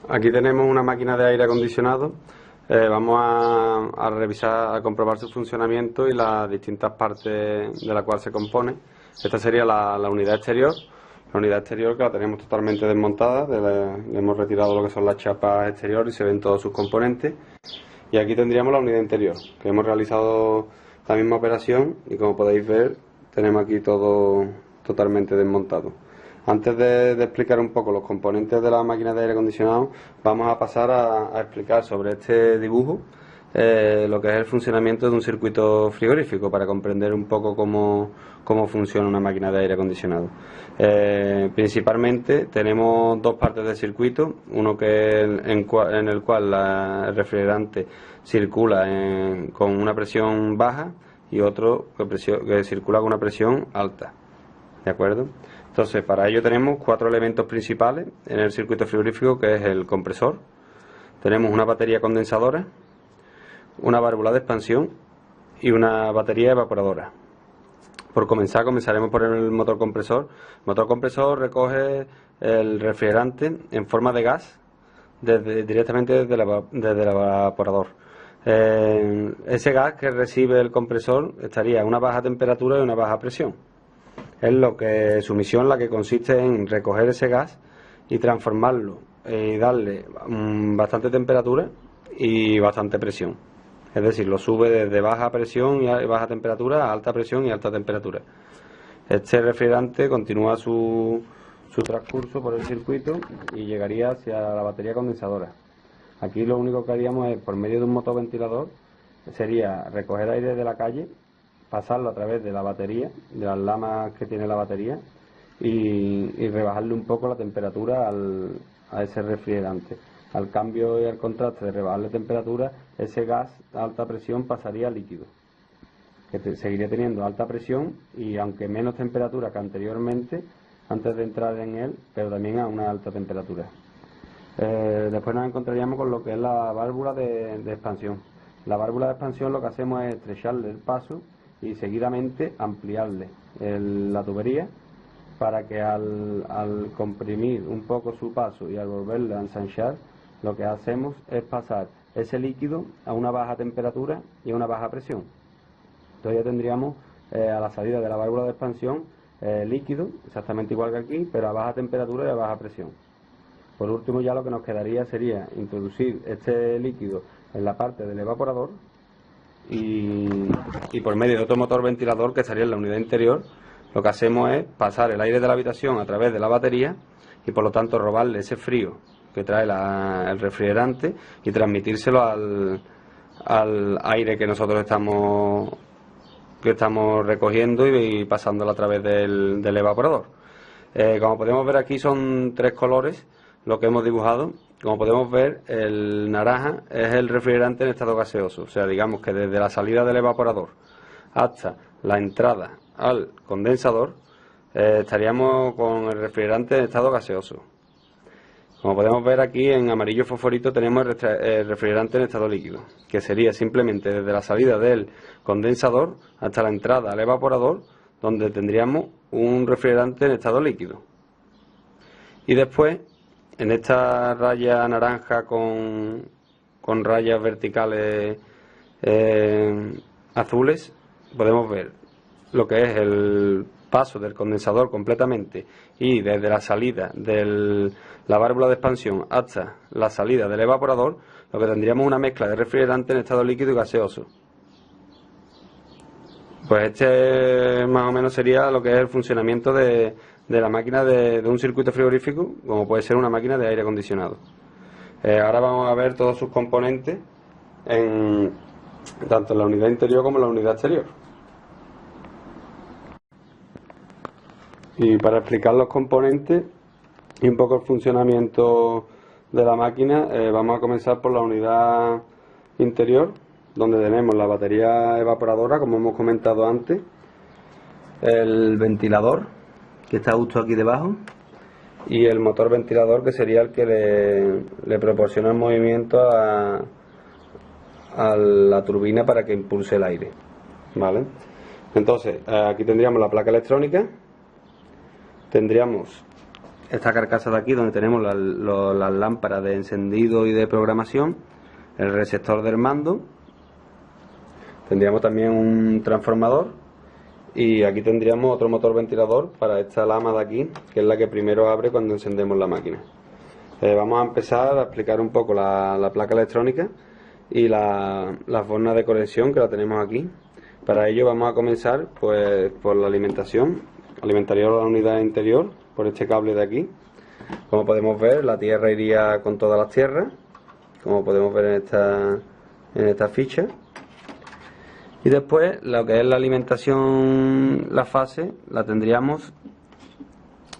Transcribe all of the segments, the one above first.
Aquí tenemos una máquina de aire acondicionado. Vamos a revisar, a comprobar su funcionamiento y las distintas partes de la cual se compone. Esta sería la unidad exterior. La unidad exterior, que la tenemos totalmente desmontada, le hemos retirado lo que son las chapas exteriores y se ven todos sus componentes. Y aquí tendríamos la unidad interior, que hemos realizado la misma operación y, como podéis ver, tenemos aquí todo totalmente desmontado. Antes de explicar un poco los componentes de la máquina de aire acondicionado, vamos a pasar a explicar sobre este dibujo lo que es el funcionamiento de un circuito frigorífico, para comprender un poco cómo funciona una máquina de aire acondicionado. Principalmente tenemos dos partes del circuito, uno en el cual el refrigerante circula con una presión baja y otro que circula con una presión alta. ¿De acuerdo? Entonces, para ello tenemos cuatro elementos principales en el circuito frigorífico, que es el compresor, tenemos una batería condensadora, una válvula de expansión y una batería evaporadora. Por comenzaremos por el motor compresor. El motor compresor recoge el refrigerante en forma de gas directamente desde el evaporador. Ese gas que recibe el compresor estaría a una baja temperatura y una baja presión. Es su misión, la que consiste en recoger ese gas y transformarlo y darle bastante temperatura y bastante presión. Es decir, lo sube desde baja presión y baja temperatura a alta presión y alta temperatura. Este refrigerante continúa su transcurso por el circuito y llegaría hacia la batería condensadora. Aquí lo único que haríamos es, por medio de un motoventilador, sería recoger aire de la calle, pasarlo a través de la batería, de las lamas que tiene la batería, y rebajarle un poco la temperatura a ese refrigerante. Al cambio y al contraste de rebajarle temperatura, ese gas a alta presión pasaría a líquido, que seguiría teniendo alta presión y aunque menos temperatura que anteriormente, antes de entrar en él, pero también a una alta temperatura. Después nos encontraríamos con lo que es la válvula de expansión. La válvula de expansión, lo que hacemos es estrecharle el paso y seguidamente ampliarle la tubería, para que al comprimir un poco su paso y al volverle a ensanchar, lo que hacemos es pasar ese líquido a una baja temperatura y a una baja presión. Entonces ya tendríamos a la salida de la válvula de expansión líquido, exactamente igual que aquí, pero a baja temperatura y a baja presión. Por último, ya lo que nos quedaría sería introducir este líquido en la parte del evaporador y por medio de otro motor ventilador que estaría en la unidad interior, lo que hacemos es pasar el aire de la habitación a través de la batería y por lo tanto robarle ese frío que trae el refrigerante y transmitírselo al aire que nosotros estamos recogiendo y pasándolo a través del evaporador. Como podemos ver, aquí son tres colores lo que hemos dibujado. Como podemos ver, el naranja es el refrigerante en estado gaseoso, o sea, digamos que desde la salida del evaporador hasta la entrada al condensador estaríamos con el refrigerante en estado gaseoso. Como podemos ver aquí, en amarillo fosforito tenemos el refrigerante en estado líquido, que sería simplemente desde la salida del condensador hasta la entrada al evaporador, donde tendríamos un refrigerante en estado líquido. Y después, en esta raya naranja con rayas verticales azules, podemos ver lo que es el paso del condensador completamente y desde la salida de la válvula de expansión hasta la salida del evaporador, lo que tendríamos una mezcla de refrigerante en estado líquido y gaseoso. Pues este más o menos sería lo que es el funcionamiento de la máquina de un circuito frigorífico, como puede ser una máquina de aire acondicionado. Ahora vamos a ver todos sus componentes, tanto en la unidad interior como en la unidad exterior. Y para explicar los componentes y un poco el funcionamiento de la máquina, vamos a comenzar por la unidad interior, donde tenemos la batería evaporadora, como hemos comentado antes, el ventilador, que está justo aquí debajo, y el motor ventilador, que sería el que le proporciona el movimiento a la turbina para que impulse el aire, ¿vale? Entonces, aquí tendríamos la placa electrónica, tendríamos esta carcasa de aquí donde tenemos las lámparas de encendido y de programación, el receptor del mando, tendríamos también un transformador y aquí tendríamos otro motor ventilador para esta lama de aquí, que es la que primero abre cuando encendemos la máquina. Vamos a empezar a explicar un poco la placa electrónica y la forma de conexión, que la tenemos aquí. Para ello vamos a comenzar pues por la alimentación. Alimentaría la unidad interior por este cable de aquí. Como podemos ver, la tierra iría con todas las tierras, como podemos ver en esta ficha. Y después lo que es la alimentación, la fase, la tendríamos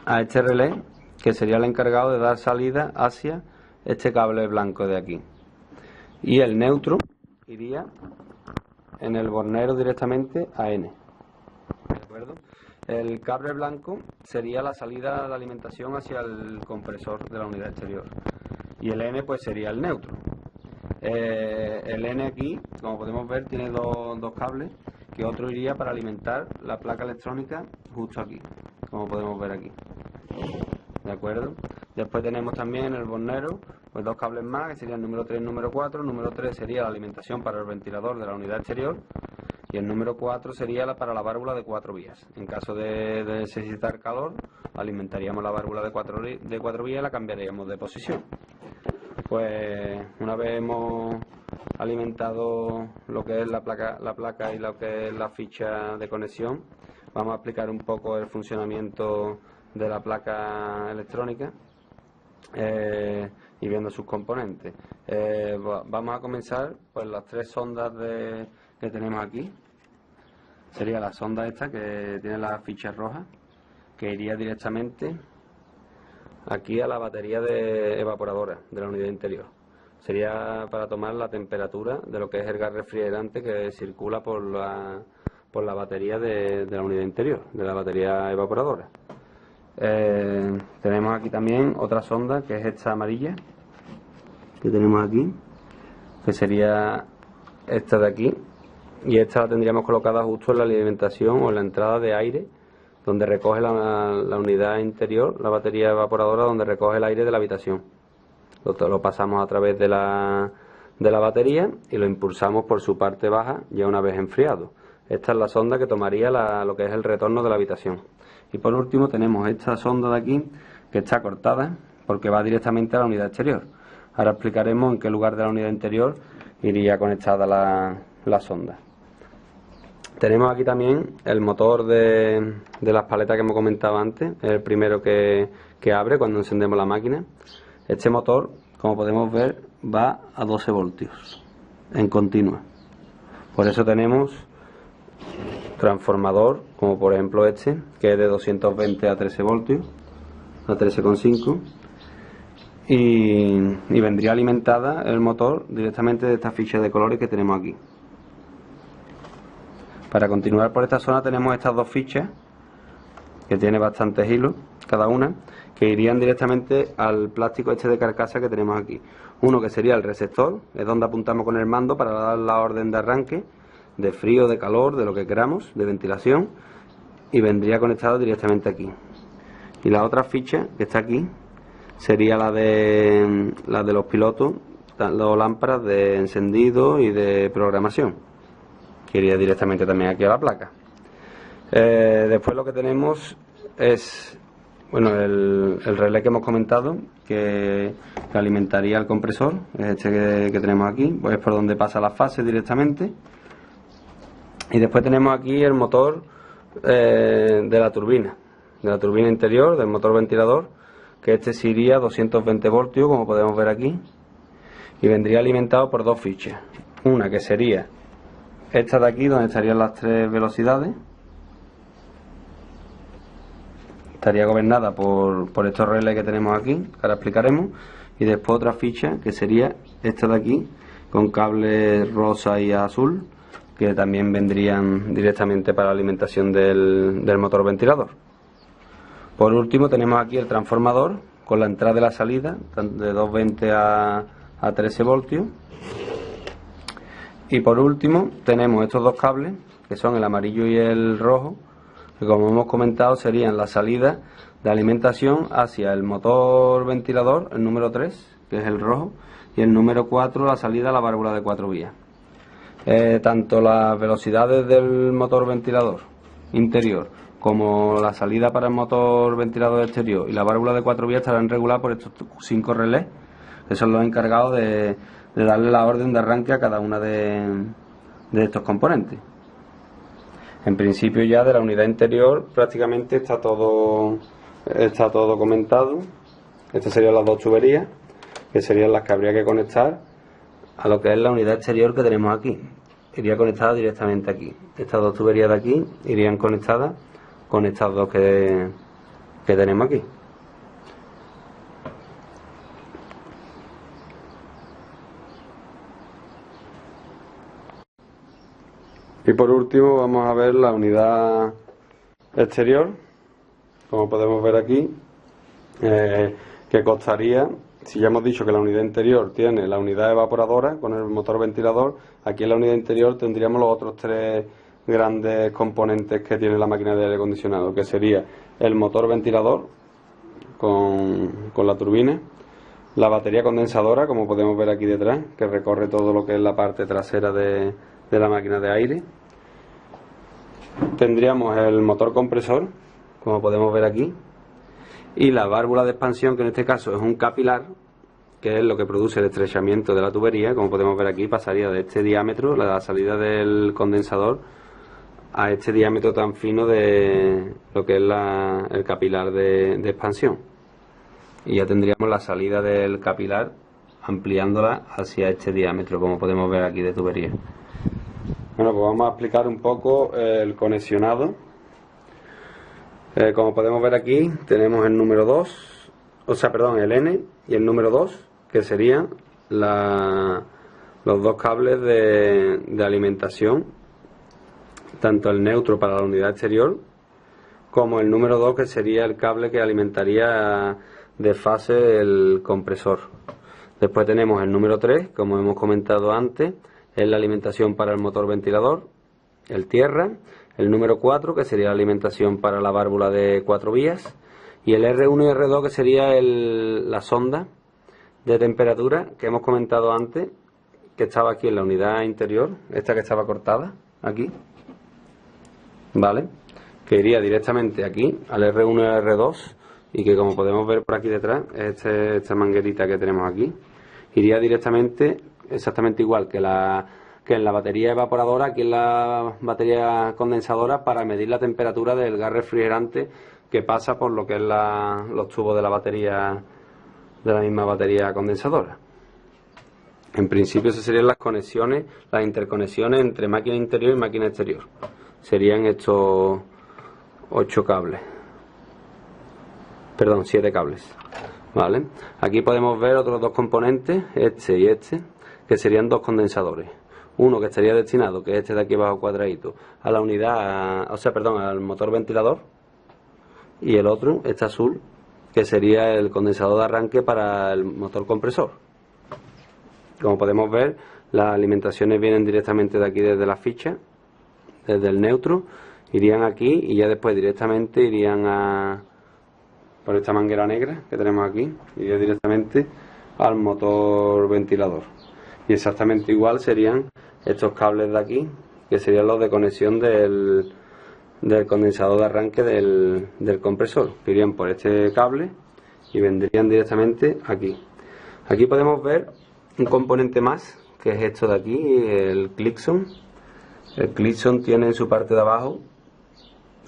a este relé, que sería el encargado de dar salida hacia este cable blanco de aquí. Y el neutro iría en el bornero directamente a N. ¿De acuerdo? El cable blanco sería la salida de alimentación hacia el compresor de la unidad exterior. Y el N pues sería el neutro. El N aquí, como podemos ver, tiene dos cables, que otro iría para alimentar la placa electrónica justo aquí, como podemos ver aquí. ¿De acuerdo? Después tenemos también el bornero, pues dos cables más, que serían el número 3 y el número 4. El número 3 sería la alimentación para el ventilador de la unidad exterior y el número 4 sería para la válvula de 4 vías. En caso de necesitar calor, alimentaríamos la válvula de 4 vías y la cambiaríamos de posición. Pues una vez hemos alimentado lo que es la placa y lo que es la ficha de conexión, vamos a explicar un poco el funcionamiento de la placa electrónica y viendo sus componentes. Vamos a comenzar pues las tres sondas que tenemos aquí. Sería la sonda esta que tiene las fichas rojas, que iría directamente aquí a la batería de evaporadora de la unidad interior. Sería para tomar la temperatura de lo que es el gas refrigerante que circula por la batería de la unidad interior, de la batería evaporadora. Tenemos aquí también otra sonda, que es esta amarilla que tenemos aquí, que sería esta de aquí, y esta la tendríamos colocada justo en la alimentación o en la entrada de aire, donde recoge la unidad interior, la batería evaporadora, donde recoge el aire de la habitación. Lo pasamos a través de la batería y lo impulsamos por su parte baja ya una vez enfriado. Esta es la sonda que tomaría lo que es el retorno de la habitación. Y por último tenemos esta sonda de aquí, que está cortada porque va directamente a la unidad exterior. Ahora explicaremos en qué lugar de la unidad interior iría conectada la sonda. Tenemos aquí también el motor de las paletas que hemos comentado antes, el primero que abre cuando encendemos la máquina. Este motor, como podemos ver, va a 12 voltios en continua. Por eso tenemos transformador, como por ejemplo este, que es de 220 a 13 voltios, a 13,5, y vendría alimentada el motor directamente de esta ficha de colores que tenemos aquí. Para continuar por esta zona tenemos estas dos fichas, que tiene bastantes hilos cada una, que irían directamente al plástico este de carcasa que tenemos aquí. Uno que sería el receptor, es donde apuntamos con el mando para dar la orden de arranque, de frío, de calor, de lo que queramos, de ventilación, y vendría conectado directamente aquí. Y la otra ficha que está aquí sería la de los pilotos, las lámparas de encendido y de programación, que iría directamente también aquí a la placa. Después lo que tenemos es el relé que hemos comentado, que alimentaría el compresor, es este que tenemos aquí, pues es por donde pasa la fase directamente. Y después tenemos aquí el motor de la turbina interior, del motor ventilador, que este sí iría a 220 voltios, como podemos ver aquí, y vendría alimentado por dos fichas. Una que sería esta de aquí, donde estarían las tres velocidades, estaría gobernada por estos relés que tenemos aquí, que ahora explicaremos, y después otra ficha que sería esta de aquí, con cables rosa y azul, que también vendrían directamente para la alimentación del motor ventilador. Por último tenemos aquí el transformador con la entrada y la salida de 220 a 13 voltios. Y por último tenemos estos dos cables, que son el amarillo y el rojo, que como hemos comentado serían la salida de alimentación hacia el motor ventilador, el número 3, que es el rojo, y el número 4, la salida a la válvula de 4 vías. Tanto las velocidades del motor ventilador interior como la salida para el motor ventilador exterior y la válvula de 4 vías estarán reguladas por estos 5 relés, que son los encargados de darle la orden de arranque a cada una de estos componentes. En principio ya de la unidad interior prácticamente está todo comentado. Estas serían las dos tuberías, que serían las que habría que conectar a lo que es la unidad exterior que tenemos aquí. Iría conectada directamente aquí. Estas dos tuberías de aquí irían conectadas con estas dos que tenemos aquí. Y por último vamos a ver la unidad exterior, como podemos ver aquí, que costaría, si ya hemos dicho que la unidad interior tiene la unidad evaporadora con el motor ventilador, aquí en la unidad interior tendríamos los otros 3 grandes componentes que tiene la máquina de aire acondicionado, que sería el motor ventilador con la turbina, la batería condensadora, como podemos ver aquí detrás, que recorre todo lo que es la parte trasera de la máquina de aire. Tendríamos el motor compresor, como podemos ver aquí, y la válvula de expansión, que en este caso es un capilar, que es lo que produce el estrechamiento de la tubería. Como podemos ver aquí, pasaría de este diámetro, la salida del condensador, a este diámetro tan fino de lo que es el capilar de expansión, y ya tendríamos la salida del capilar ampliándola hacia este diámetro, como podemos ver aquí, de tubería. Bueno, pues vamos a explicar un poco el conexionado. Como podemos ver aquí, tenemos el número 2, el N y el número 2, que serían los dos cables de alimentación, tanto el neutro para la unidad exterior como el número 2, que sería el cable que alimentaría de fase el compresor. Después tenemos el número 3, como hemos comentado antes, es la alimentación para el motor ventilador, el tierra. El número 4, que sería la alimentación para la válvula de 4 vías, y el R1 y R2, que sería la sonda de temperatura que hemos comentado antes, que estaba aquí en la unidad interior, esta que estaba cortada aquí, ¿vale? Que iría directamente aquí al R1 y R2, y que, como podemos ver por aquí detrás, esta manguerita que tenemos aquí, iría directamente, exactamente igual que en la batería evaporadora, aquí en la batería condensadora, para medir la temperatura del gas refrigerante que pasa por lo que es los tubos de la batería, de la misma batería condensadora. En principio esas serían las conexiones, las interconexiones entre máquina interior y máquina exterior. Serían estos 7 cables. ¿Vale? Aquí podemos ver otros dos componentes, este y este, que serían dos condensadores. Uno que estaría destinado, que es este de aquí abajo cuadradito, a la unidad, al motor ventilador, y el otro, este azul, que sería el condensador de arranque para el motor compresor. Como podemos ver, las alimentaciones vienen directamente de aquí, desde la ficha, desde el neutro, irían aquí y ya después directamente irían por esta manguera negra que tenemos aquí, iría directamente al motor ventilador. Y exactamente igual serían estos cables de aquí, que serían los de conexión del condensador de arranque del compresor, que irían por este cable y vendrían directamente aquí. Aquí podemos ver un componente más, que es esto de aquí, el Clixon. El Clixon tiene en su parte de abajo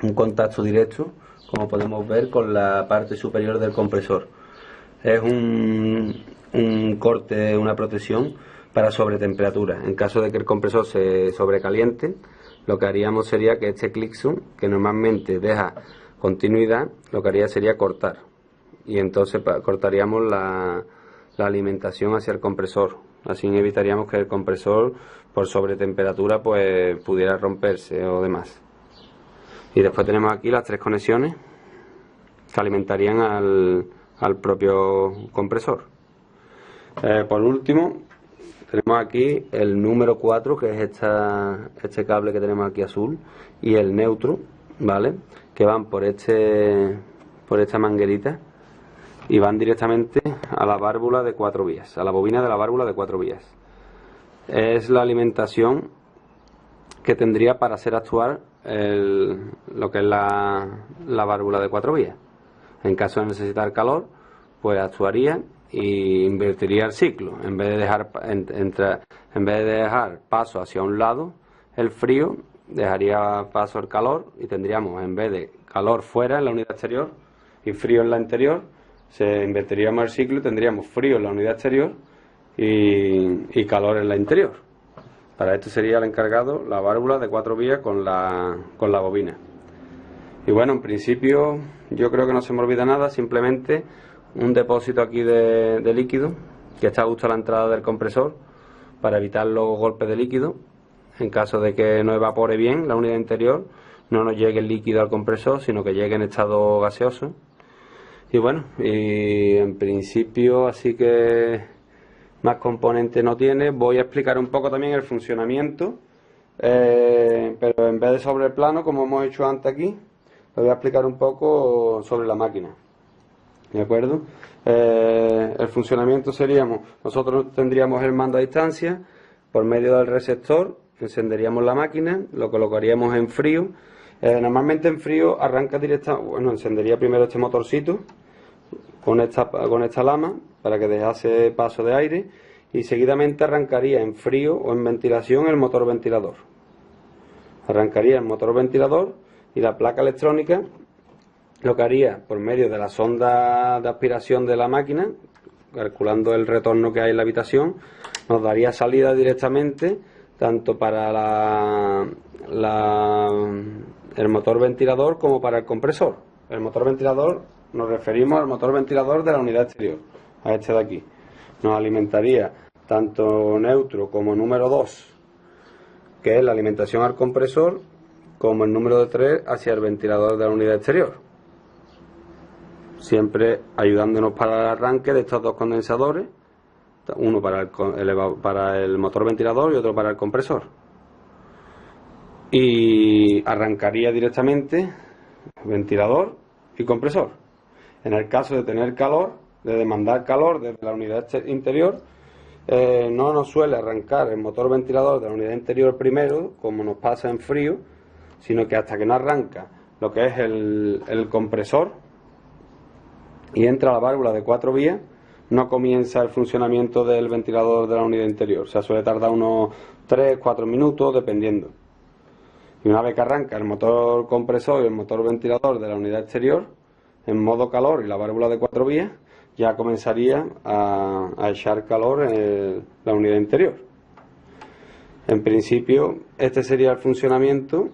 un contacto directo, como podemos ver, con la parte superior del compresor. Es un corte, una protección para sobretemperatura. En caso de que el compresor se sobrecaliente, lo que haríamos sería que este Clixon, que normalmente deja continuidad, lo que haría sería cortar, y entonces cortaríamos la alimentación hacia el compresor. Así evitaríamos que el compresor, por sobretemperatura, pues pudiera romperse o demás. Y después tenemos aquí las 3 conexiones que alimentarían al propio compresor. Por último, tenemos aquí el número 4, que es este cable que tenemos aquí azul, y el neutro, ¿vale? Que van por este por esta manguerita y van directamente a la válvula de 4 vías, a la bobina de la válvula de 4 vías. Es la alimentación que tendría para hacer actuar lo que es la válvula de 4 vías. En caso de necesitar calor, pues actuaría y invertiría el ciclo. En vez de dejar paso hacia un lado el frío, dejaría paso el calor y tendríamos, en vez de calor fuera en la unidad exterior y frío en la interior, se invertiríamos el ciclo y tendríamos frío en la unidad exterior y calor en la interior. Para esto sería el encargado la válvula de 4 vías con la bobina. Y bueno, en principio yo creo que no se me olvida nada, simplemente un depósito aquí de líquido que está justo a la entrada del compresor para evitar los golpes de líquido. En caso de que no evapore bien la unidad interior, no nos llegue el líquido al compresor, sino que llegue en estado gaseoso. Y bueno, y en principio así que más componentes no tiene. Voy a explicar un poco también el funcionamiento, pero en vez de sobre el plano, como hemos hecho antes aquí, lo voy a explicar un poco sobre la máquina. ¿De acuerdo? El funcionamiento seríamos, nosotros tendríamos el mando a distancia, por medio del receptor encenderíamos la máquina, lo colocaríamos en frío. Normalmente en frío arranca directamente, bueno, encendería primero este motorcito con esta lama para que dejase paso de aire y seguidamente arrancaría en frío o en ventilación el motor ventilador. Arrancaría el motor ventilador y la placa electrónica lo que haría por medio de la sonda de aspiración de la máquina, calculando el retorno que hay en la habitación, nos daría salida directamente tanto para el motor ventilador como para el compresor. El motor ventilador, nos referimos al motor ventilador de la unidad exterior, a este de aquí. Nos alimentaría tanto neutro como número 2, que es la alimentación al compresor, como el número de 3 hacia el ventilador de la unidad exterior, siempre ayudándonos para el arranque de estos dos condensadores, uno para el motor ventilador y otro para el compresor, y arrancaría directamente ventilador y compresor. En el caso de tener calor, de demandar calor desde la unidad interior, no nos suele arrancar el motor ventilador de la unidad interior primero, como nos pasa en frío, sino que hasta que no arranca lo que es el compresor y entra la válvula de 4 vías, no comienza el funcionamiento del ventilador de la unidad interior. O sea, suele tardar unos 3-4 minutos dependiendo. Y una vez que arranca el motor compresor y el motor ventilador de la unidad exterior en modo calor y la válvula de 4 vías, ya comenzaría a echar calor en la unidad interior. En principio, este sería el funcionamiento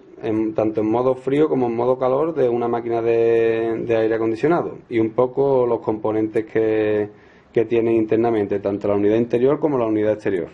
tanto en modo frío como en modo calor de una máquina de aire acondicionado, y un poco los componentes que tiene internamente tanto la unidad interior como la unidad exterior.